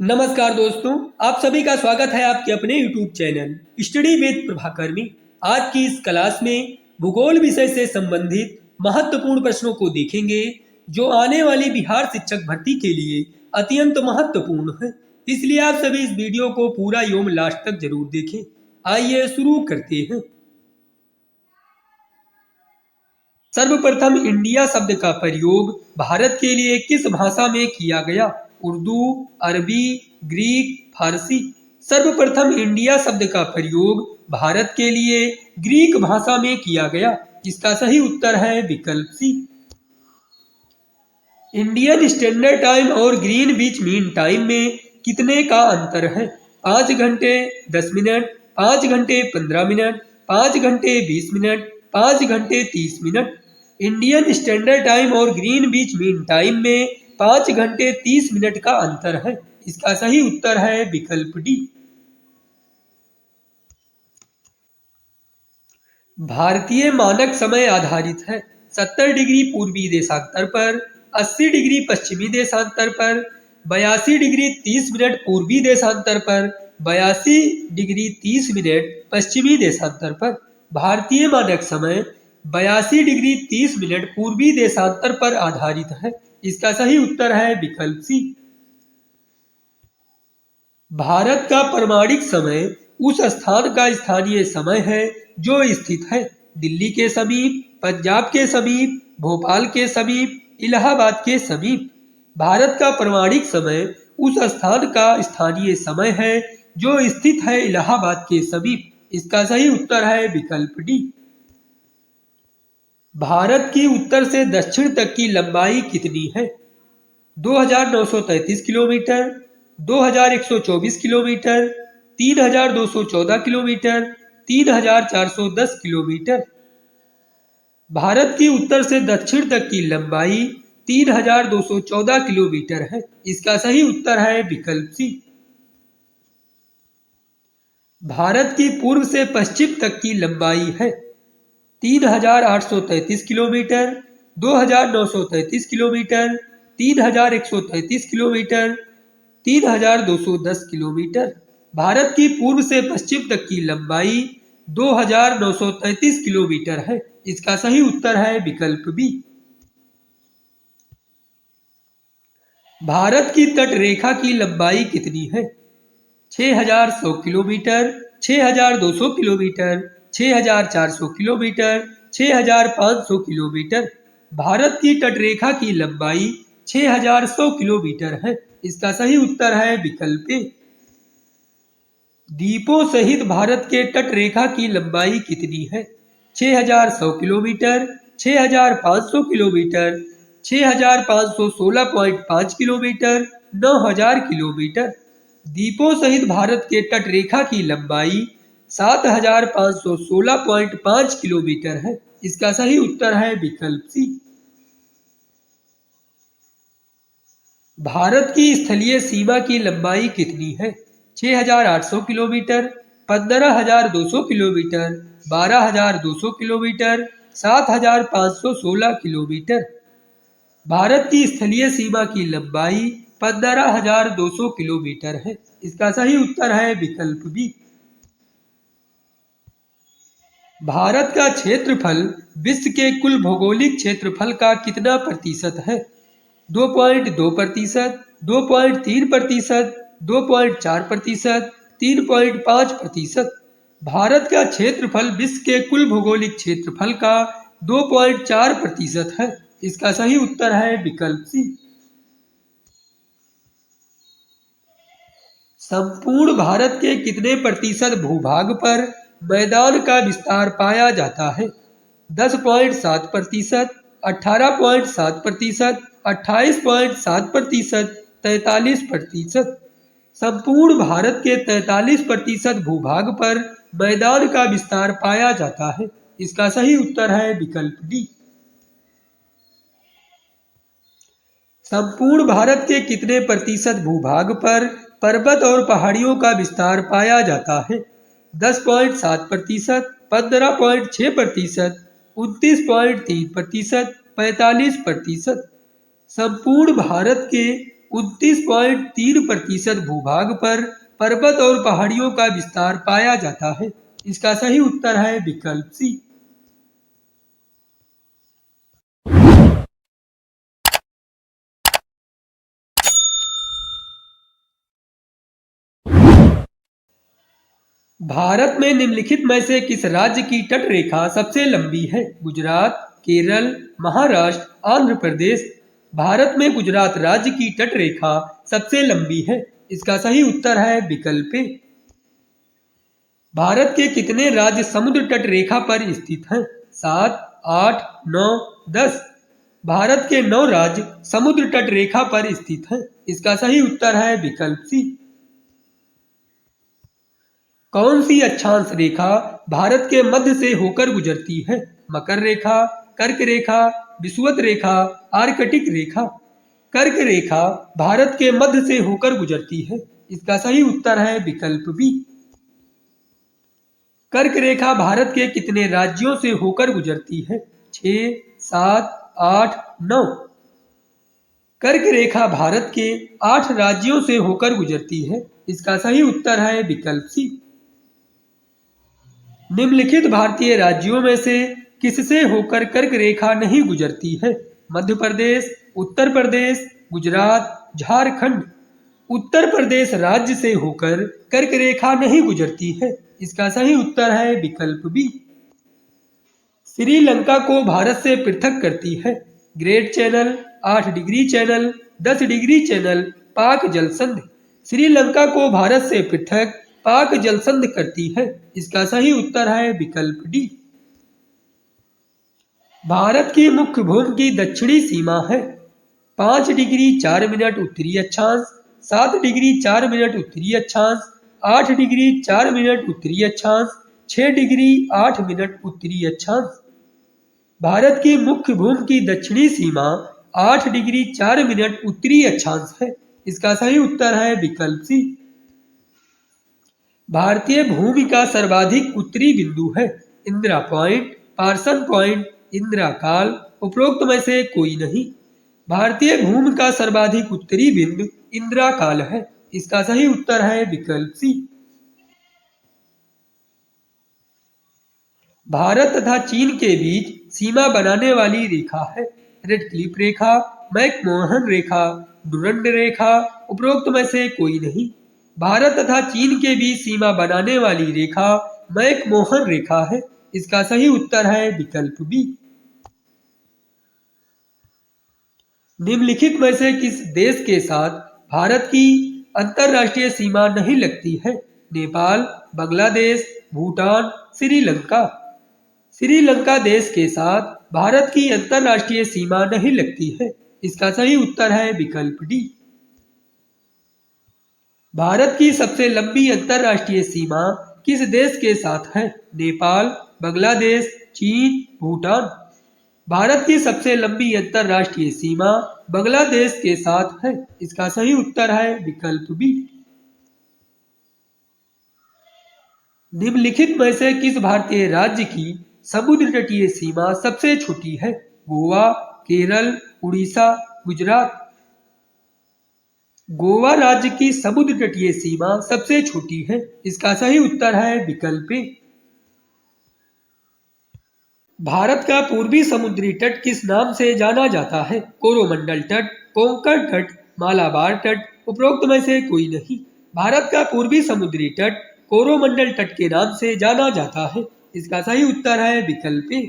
नमस्कार दोस्तों, आप सभी का स्वागत है आपके अपने YouTube channel study with Prabhakar में। आज की इस क्लास में भूगोल विषय से संबंधित महत्वपूर्ण प्रश्नों को देखेंगे जो आने वाली बिहार शिक्षक भर्ती के लिए अत्यंत महत्वपूर्ण है। इसलिए आप सभी इस वीडियो को पूरा एवं लास्ट तक जरूर देखें। आइए शुरू करते हैं। सर्वप्रथम इंडिया शब्द का प्रयोग भारत के लिए किस भाषा में किया गया? उर्दू, अरबी, ग्रीक, फारसी। सर्वप्रथम इंडिया शब्द का प्रयोग भारत के लिए ग्रीक भाषा में किया गया। इसका सही उत्तर है विकल्प सी। इंडियन स्टैंडर्ड टाइम और ग्रीनविच मीन टाइम में कितने का अंतर है? 5 घंटे 10 मिनट, 5 घंटे 15 मिनट, 5 घंटे 20 मिनट, 5 घंटे 30 मिनट। इंडियन स्टैंडर्ड टाइम और ग्रीनविच मीन टाइम में 5 घंटे 30 मिनट का अंतर है। इसका सही उत्तर है विकल्प डी। भारतीय मानक समय आधारित है। 70 डिग्री पूर्वी देशांतर पर, 80 डिग्री पश्चिमी देशांतर पर, 82 डिग्री 30 मिनट पूर्वी देशांतर पर, 82 डिग्री 30 मिनट पश्चिमी देशांतर पर। भारतीय मानक समय 82 डिग्री 30 मिनट पूर्वी देशांतर पर आधारित है। इसका सही उत्तर है विकल्प सी। भारत का प्रमाणिक समय उस स्थान का स्थानीय समय है जो स्थित है दिल्ली के समीप, पंजाब के समीप, भोपाल के समीप, इलाहाबाद के समीप। भारत का प्रमाणिक समय उस स्थान का स्थानीय समय है जो स्थित है इलाहाबाद के समीप। इसका सही उत्तर है विकल्प डी। भारत की उत्तर से दक्षिण तक की लंबाई कितनी है? 2933 kilometre, 2124 kilometre, 3214 kilometre, 3410 kilometre. Bharat की उत्तर से दक्षिण तक की लंबाई 3214 किलोमीटर है। इसका सही उत्तर है विकल्प सी। भारत की पूर्व से पश्चिम तक की लंबाई है 3833 kilometre, 2933 kilometre, 3133 kilometre, 3210 kilometre. Bharat की पूर्व से पश्चिम तक की लंबाई 2933 किलोमीटर है। इसका सही उत्तर है विकल्प बी। भारत की तट रेखा की लंबाई कितनी है? 6100 kilometre, 6200 kilometre, 6400 kilometre, 6500 kilometre. Bharat की तटरेखा की लंबाई 6100 किलोमीटर है। इसका सही उत्तर है विकल्प ए। द्वीपों सहित भारत के तटरेखा की लंबाई कितनी है? 6100 किलोमीटर, 6500 किलोमीटर, 6516.5 किलोमीटर, 9000 किलोमीटर। द्वीपों सहित भारत के तटरेखा की लंबाई 7516.5 किलोमीटर है। इसका सही उत्तर है विकल्प सी। भारत की स्थलीय सीमा की लंबाई कितनी है? 6800 kilometre, 15200 kilometre, 12200 kilometre, 7516 kilometre. Bharat की स्थलीय सीमा की लंबाई 15200 किलोमीटर है। इसका सही उत्तर है विकल्प बी। भारत का क्षेत्रफल विश्व के कुल भौगोलिक क्षेत्रफल का कितना प्रतिशत है? 2.2%, 2.3%, 2.4%, 3.5%। भारत का क्षेत्रफल विश्व के कुल भौगोलिक क्षेत्रफल का 2.4% है। इसका सही उत्तर है विकल्प सी। संपूर्ण भारत के कितने प्रतिशत भूभाग पर मैदान का विस्तार पाया जाता है? 10.7%, 18.7%, 28.7%, 43%। संपूर्ण भारत के 43% भूभाग पर मैदान का विस्तार पाया जाता है। इसका सही उत्तर है विकल्प डी। संपूर्ण भारत के कितने प्रतिशत भूभाग पर पर्वत और पहाड़ियों का विस्तार पाया जाता है? 10.7%, 15.6%, 29.3%, 45%। संपूर्ण भारत के 29.3% भूभाग पर पर्वत और पहाड़ियों का विस्तार पाया जाता है। इसका सही उत्तर है विकल्प सी। भारत में निम्नलिखित में से किस राज्य की तट रेखा सबसे लंबी है? गुजरात, केरल, महाराष्ट्र, आंध्र प्रदेश। भारत में गुजरात राज्य की तट रेखा सबसे लंबी है। इसका सही उत्तर है विकल्प ए। भारत के कितने राज्य समुद्र तट रेखा पर स्थित हैं? 7, 8, 9, 10। भारत के 9 राज्य समुद्र तट रेखा पर स्थित हैं। इसका सही उत्तर है विकल्प सी। कौन सी अक्षांश रेखा भारत के मध्य से होकर गुजरती है? मकर रेखा, कर्क रेखा, विषुवत रेखा, आर्कटिक रेखा। कर्क रेखा भारत के मध्य से होकर गुजरती है। इसका सही उत्तर है विकल्प बी। कर्क रेखा भारत के कितने राज्यों से होकर गुजरती है? 6, 7, 8, 9। कर्क रेखा भारत के 8 राज्यों से होकर गुजरती है। इसका सही उत्तर है विकल्प सी। निम्नलिखित भारतीय राज्यों में से किससे होकर कर्क रेखा नहीं गुजरती है? मध्य प्रदेश, उत्तर प्रदेश, गुजरात, झारखंड। उत्तर प्रदेश राज्य से होकर कर्क रेखा नहीं गुजरती है। इसका सही उत्तर है विकल्प बी। श्रीलंका को भारत से पृथक करती है great channel, 8 degree channel, 10 degree channel, पाक जलसंधि। श्रीलंका को भारत से पृथक पाक जलसंधि करती है। इसका सही उत्तर है विकल्प डी। भारत की मुख्य भूमि की दक्षिणी सीमा है 5 डिग्री 4 मिनट उत्तरी अक्षांश, 7 डिग्री 4 मिनट उत्तरी अक्षांश, 8 डिग्री 4 मिनट उत्तरी अक्षांश, 6 डिग्री 8 मिनट उत्तरी अक्षांश। भारत की मुख्य भूमि की दक्षिणी सीमा 8 डिग्री 4 मिनट उत्तरी अक्षांश है। इसका सही उत्तर है विकल्प सी। भारतीय भूमि का सर्वाधिक उत्तरी बिंदु है Indira Point, Parson Point, Indira Col, उपरोक्त में से कोई नहीं। भारतीय भूमि का सर्वाधिक उत्तरी बिंदु इंदिरा काल है। इसका सही उत्तर है विकल्प सी। भारत तथा चीन के बीच सीमा बनाने वाली रेखा है रेड क्लिफ रेखा, मैकमोहन रेखा, डुरंड रेखा, उपरोक्त में से कोई नहीं। भारत तथा चीन के बीच सीमा बनाने वाली रेखा मैकमोहन रेखा है। इसका सही उत्तर है विकल्प बी। निम्नलिखित में से किस देश के साथ भारत की अंतरराष्ट्रीय सीमा नहीं लगती है? नेपाल, बांग्लादेश, भूटान, श्रीलंका। श्रीलंका देश के साथ भारत की अंतरराष्ट्रीय सीमा नहीं लगती है। इसका सही उत्तर है विकल्प डी। भारत की सबसे लंबी अंतरराष्ट्रीय सीमा किस देश के साथ है? नेपाल, बांग्लादेश, चीन, भूटान। भारत की सबसे लंबी अंतरराष्ट्रीय सीमा बांग्लादेश के साथ है। इसका सही उत्तर है विकल्प बी। निम्नलिखित में से किस भारतीय राज्य की समुद्र तटीय सीमा सबसे छोटी है? गोवा, केरल, उड़ीसा, गुजरात। गोवा राज्य की समुद्र तटीय सीमा सबसे छोटी है। इसका सही उत्तर है विकल्प ए। भारत का पूर्वी समुद्री तट किस नाम से जाना जाता है? कोरोमंडल तट, कोंकण तट, मालाबार तट, उपरोक्त में से कोई नहीं। भारत का पूर्वी समुद्री तट कोरोमंडल तट के नाम से जाना जाता है। इसका सही उत्तर है विकल्प ए।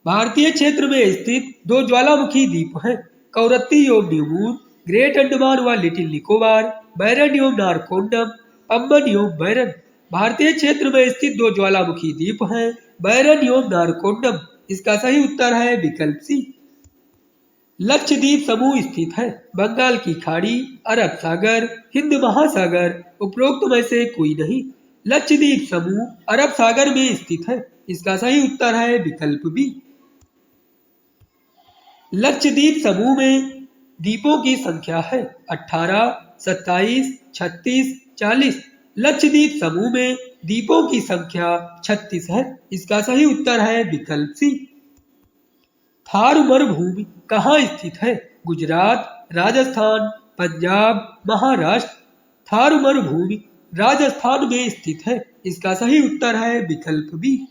भारतीय क्षेत्र में स्थित 2 ज्वालामुखी द्वीप हैं कवरत्ती एवं न्यूमूर, ग्रेट अंडमान व लिटिल निकोबार, बैरन एवं नारकोंडम, पंबन एवं बैरन। भारतीय क्षेत्र में स्थित 2 ज्वालामुखी द्वीप हैं बैरन एवं नारकोंडम। इसका सही उत्तर है विकल्प सी। लक्षद्वीप समूह स्थित है बंगाल की खाड़ी, अरब सागर, हिंद महासागर, उपरोक्त में से कोई नहीं। लक्षद्वीप समूह अरब सागर में स्थित है। इसका सही उत्तर है विकल्प बी। लक्षद्वीप समूह में द्वीपों की संख्या है 18, 27, 36, 40। लक्षद्वीप समूह में द्वीपों की संख्या 36 है। इसका सही उत्तर है विकल्प सी। थार मरुभूमि कहाँ स्थित है? गुजरात, राजस्थान, पंजाब, महाराष्ट्र। थार मरुभूमि राजस्थान में स्थित है। इसका सही उत्तर है विकल्प बी।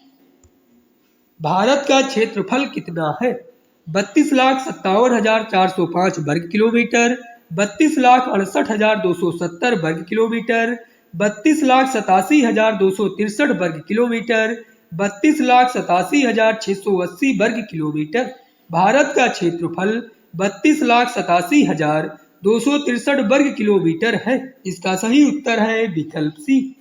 भारत का क्षेत्रफल कितना है? 32,57,405 वर्ग किलोमीटर, 32,68,270 वर्ग किलोमीटर, 32,87,263 वर्ग किलोमीटर, 32,87,680 वर्ग किलोमीटर। भारत का क्षेत्रफल 32,87,263 वर्ग किलोमीटर है। इसका सही उत्तर है विकल्प सी।